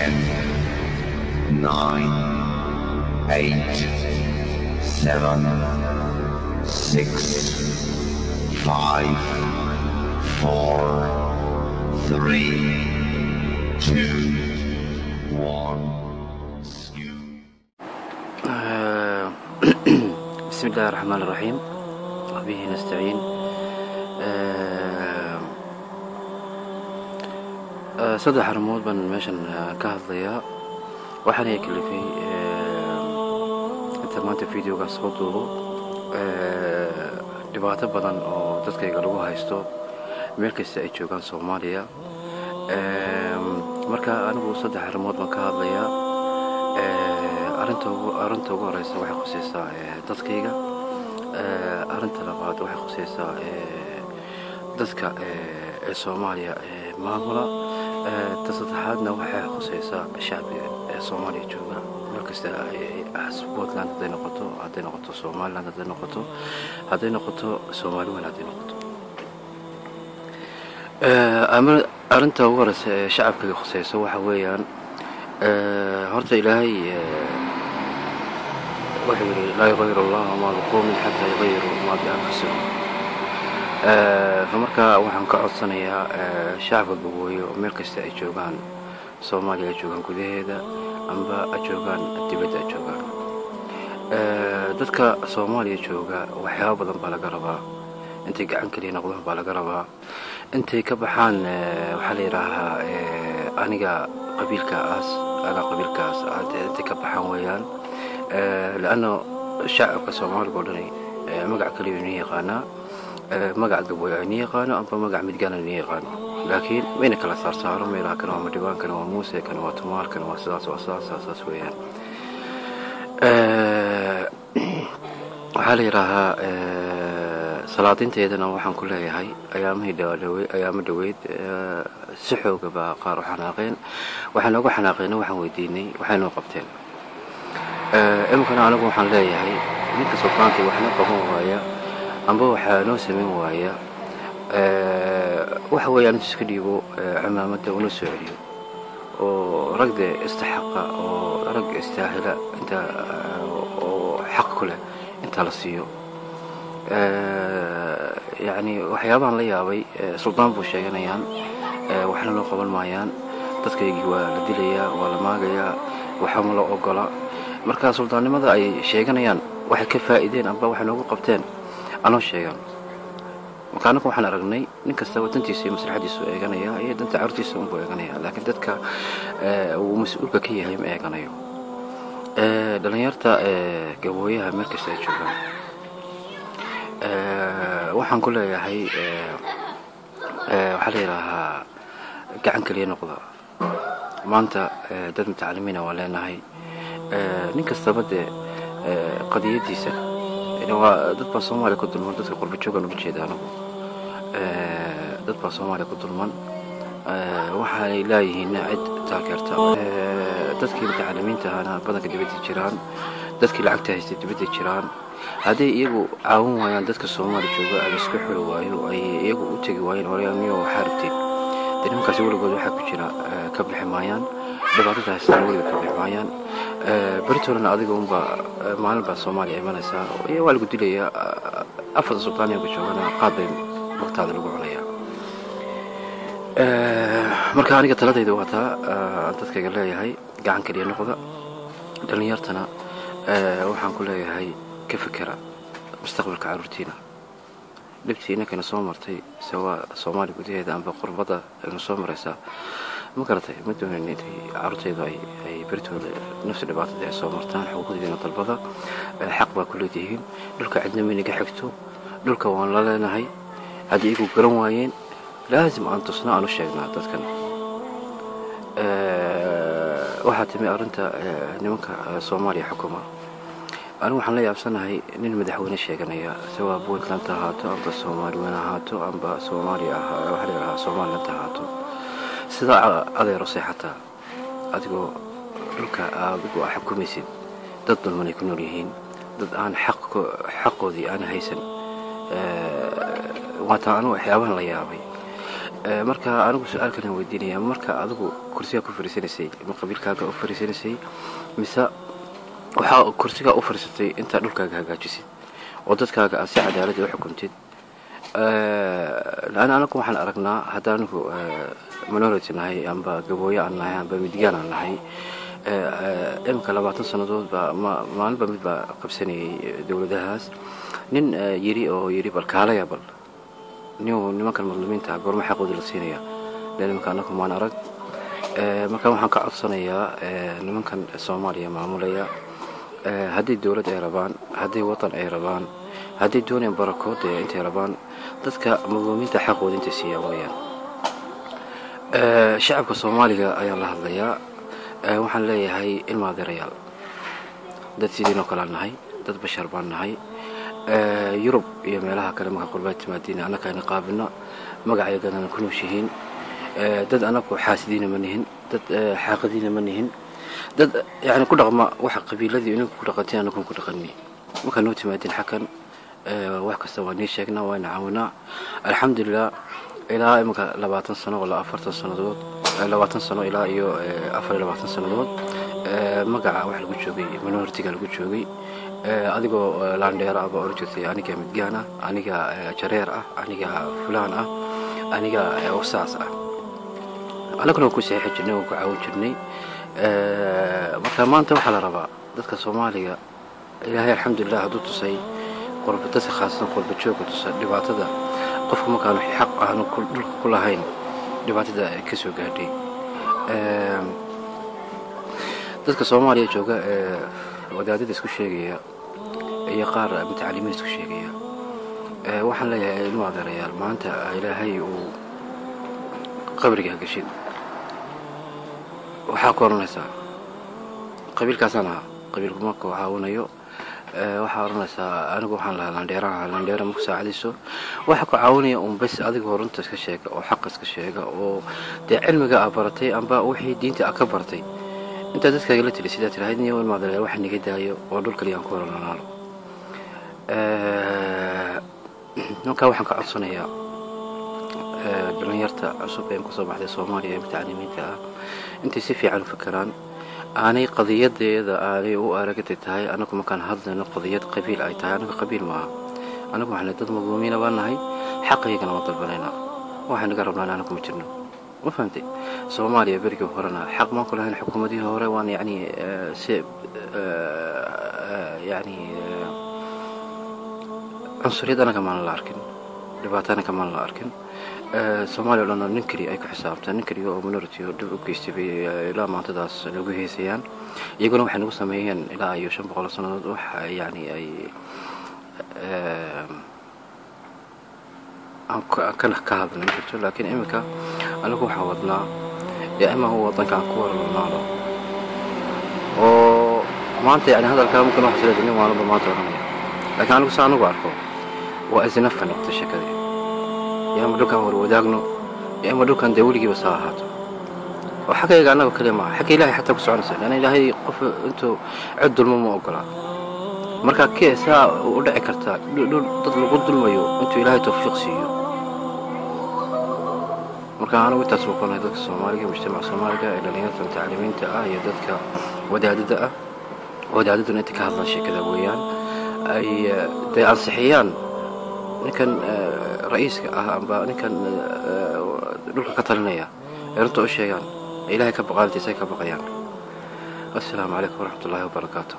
10, 9, 8, 7, 6, 5, 4, 3, 2, 1. بسم الله الرحمن الرحيم وبه نستعين. saddex arrimood baan meeshan ka hadlayaa. waxaan ay kalifay inta maanta videoga soo duubo dhibaato badan oo dadkayga lagu haysto meel kasta ay joogaan Soomaaliya. marka anigu saddex arrimood baan ka hadlayaa. arrinta ugu horeysa waxay khusaysaa dadkayga. arrinta labaad waxay khusaysaa dadka Soomaaliya maamula. ta saddexaadna waxay khusaysaa shacbiga Soomaaliya jooga meel kasta Puntland hadday noqoto Somaliland hadday noqoto Soomaaliland hadday noqoto. arrinta ugu horeysa ee shacabka khusaysa waxa weeyaan horta ilaahay wuxuu yiri laa yughayyiru Allahu maa biqawmin xataa yughayyiru maa bianfusihim. marka waxaan ka codsanayaa shacabka gabooyo meel kasta ay joogaan Soomaaliya ay joogaan gudaheeda amba ay joogaan dibadda ay joogaan. dadka Soomaaliya jooga waxyaabo badan baa laga rabaa. intay gacan kaliya noqdaan baa laga rabaa. intay ka baxaan waxaa la yidhaahaa aniga qabiilkaas intay ka baxaan weeyaan. لأنه الشعب كصومالي قولني مقع كليو نيقانا مقع قبويا نيقانا أم مقع مدقانا نيقانا. لكن وين كلا صار ميلا كانوا مدبان كانوا موسى كانوا تمار كانوا أساس ويان. وحالي راها صلاتين تيدنا وحن كلها هاي أيام دويد سحو قبا قارو حناقين وحن لقوا حناقين وحن ويديني وحن وقبتين. imkan anigu waxaan leeyahay ninka sultaankii waxna qaban waaya amba waxa noo sameyn waaya waxa weeyaan inuu iska dhiibo cimaamada uu soo celiyo oo ragda istaxaqa oo rag istaahila inta oo xaq ku leh inta la siiyo. yani waxyaabahan la yaabay sultaan buu sheeganayaan waxna loo qaban maayaan. dadkaygii waa la dilayaa waa la maagayaa waxama la ogola. marka sultaannimada ay sheeganayaan waxay ka faa'iideen amba waxay noogu qabteen anoo sheegan. marka anagu waxaan aragnay nin kasta wadantiisa iyo maslaxadiisa eeganaya iyo danta carruurtiisa uu eeganaya. laakiin dadka uu mas'uulka ka yahay ma eeganayo. dhalinyarta gabooyaha meel kasta ay joogaan waxaan ku leeyahay waxaa la yidhaahaa gacan kaliya noqda. maanta dad mutacalimiina waa leenahay. nin kastaba dee qadiyadiisa dad baa Soomaaliya ku dulman. dadka qurba joogan uga jeeda anigu dad baa Soomaaliya ku dulman. waxay leeyihiin cid taageerta. dadkii mutacalimiinta ahana badanka dibadda jiraan. dadkii lacagta haystay dibadda jiraan. hadday iyagu caawin waayaan dadka Soomaaliya jooga ama isku xiri waayo ay iyagu u tegi waayeen horeamiyo waxaa rabteen dee nimankaasi weligood waxaa ku jira ka bixi maayaan. dhibaatada haystaan weliga ka bixi maayaan. بريتولنا أذيك مع البا الصومالي إيمانسا والجو دليا أفضل سلطانية بشوفنا قادم وقت هذا الوقوعية. مركاني قتلت يدواتها أنت تقول لي هاي قاعن كلي النقطة دنيارتنا وحن كل هاي كيف فكرة مستقبل كعروتينا لبتينا كنا صومرتي سواء صومالي بدي هذا أم بقربضة المصومرسا ما قرأتي ما دون إني عرضي ذي أي بريتول نفس اللي بعطي ذي صومرتان حقوقي ذي نطلبها حق بكل دين دولك عندنا من نجحته دولك وان لا نهاي هذه يكون قرنواين لازم أن تصنع نشجنا تذكر واحد تمي أرنتا نمك صومالي حكومة أنا وحنا لي أبصنا هاي نمدحون الشجنية سواء بوتلاند تهاتو أم بالصومالي وين هاتو أم بالصومالي وحنا صومالي تهاتو sida adeero seexata adigoo dhulka adigoo xakumaysid dad dulman ay ku nool yihiin dad aan xaqoodii aan haysan. waa taan waxyaabahan la yaabay marka anigu su'aal kale weydiinaya marka adigu kursiga ku fariisanaysay ma qabiilkaaga u fariisanaysay mise waxa kursiga u fariisatay inta dhulkaaga hagaajisid oo dadkaaga aad si cadaalad ah u xukuntid anagu waxaan aragnaa haddaanu minority nahay amba gabooyo aan nahay amba midgaan aan nahay imika 20 sanadood maalinba mid baa qabsanayay dowladahaas nin yiri bal kaalaya bal nimankan muslimiinta goorma xaqooda la siinaya nimanka anagu maan arag marka waxaan ka codsanayaa nimankan Soomaaliya maamulaya haddii dowlad ay rabaan haddii wadan ay rabaan haddii doonayaan barakood intay rabaan dadka muslimiinta xaqooda inta siiyaan weeyaan shacabka Soomaaliga ayaa la hadlayaa waxaan leeyahay ilma adeerayaal dad sidoo kale nahay dad bashar baan nahay Yurub iyo meelaha kale marka qurbaad timaadina anaka aan qaabina magacayadan ku nooshihiin dad anagu xaasidiina ma nihin dad xaqadiina ma nihin dad yani ku dhaqma wax qabiiladii inuu ku dhaqantay anagu ku dhaqanay marka noo timaadin xakan wax kasta waan sheegnaa waan caawinaa alxamdulillah ilaa imika 20 sano wala 40 sanadood 20 sano ilaa iyo 24 sanadood magaca wax lagu joogay minority-ga lagu joogay adigoo laandheer ah oo jirtay aniga midgaana aniga jareer ah aniga fulaan ah aniga wasaas ah anaguna ku saxiix jirnay oo ku caawin jirnay marka maanta waxa la rabaa dadka Soomaaliga ilaahay alxamdulillah haduu tusay qurbada si khaasan qurba jooga tusay dhibaatada qofku ma kaanu xaq aanu ku lahayn dhibaatada ka soo gaadhay dadka Soomaaliya jooga wadaadada isku sheegaya iyo qaar mutacalimiin isku sheegaya waxaan leeyahay ilmo adeerayaal maanta ilaahay uu qabriga gashay waxa ku oranaysaa qabiilkaasana qabiilkuma ku caawinayo waxa oranaysaa anigu waxaan laandheera ma ku saacadiso waxa ku caawinaya bas adiga runta iska sheega oo xaq iska sheega oo cilmiga aad baratay amba wixii diinta aad ka bartay inta dadka la tiri sida tiraahayniyo ilmo adeerayaal waxa niga daayo oo dhulka liyan ku oranaano ninka waxaan ka codsanayaa dhalinyarta cusub ee ku soo baxday Soomaaliya ee mutacalimiinta ah intay si fiican u fakaraan aanay qadiyadeeda aanay u aragtay tahay anagu ma kan hadlayno qadiyad qabiil ay tahay anagu qabiil ma anagu waxaan dad muslimiin ah nahay xaqeygana wada dalbanayna waxaan naga rabnaa anagu ma jirno ma fahantay Soomaaliya berigi horena xaq ma ku lahayn xukuumadii hore waan yani عنصرية أنا كمان لا أركن دبعت أنا كمان لا أركن Soomaaliya lana ninkii ay ku xisaabtaan ninkii oo minority oo dib u geystay ilaa maantadaas lagu heesayaan iyaguna waxay nagu sameeyeen ilaa iyo 500 sanadood wax yani ay aan ka hadlay jirto laakiin imika anagu waxa wadnaa ama huwa wadankan ku waranaano oo maanta yani hadalka mumkin wax sida inuu waana maanta oranaya laakiin anagu saan ugu arko waa isna fanaqta shakadii يا مدوكان وروداغنو يا مدوكان دوليغي بصاحاتو وحكايغا انغو كلمه حكي الله حتى كسونسا لان الله قف انتو عدل ما اوغلا marka keesa u dhici karta dad lagu dulmayo intuu ilaahay tawfiiq siiyo marka anagu taas oo kale dadka Soomaaliga mujtamac Soomaaliga ee dhalinyarada tacliimiinta ah iyo dadka wadaadada inta ka hadla sheekada weeyaan ay ansixiyaan ninkan رئيسك أبا نكن دولك كترنيا يرتو الشيان إلهي كبقالتي سيك بقيان السلام عليكم ورحمة الله وبركاته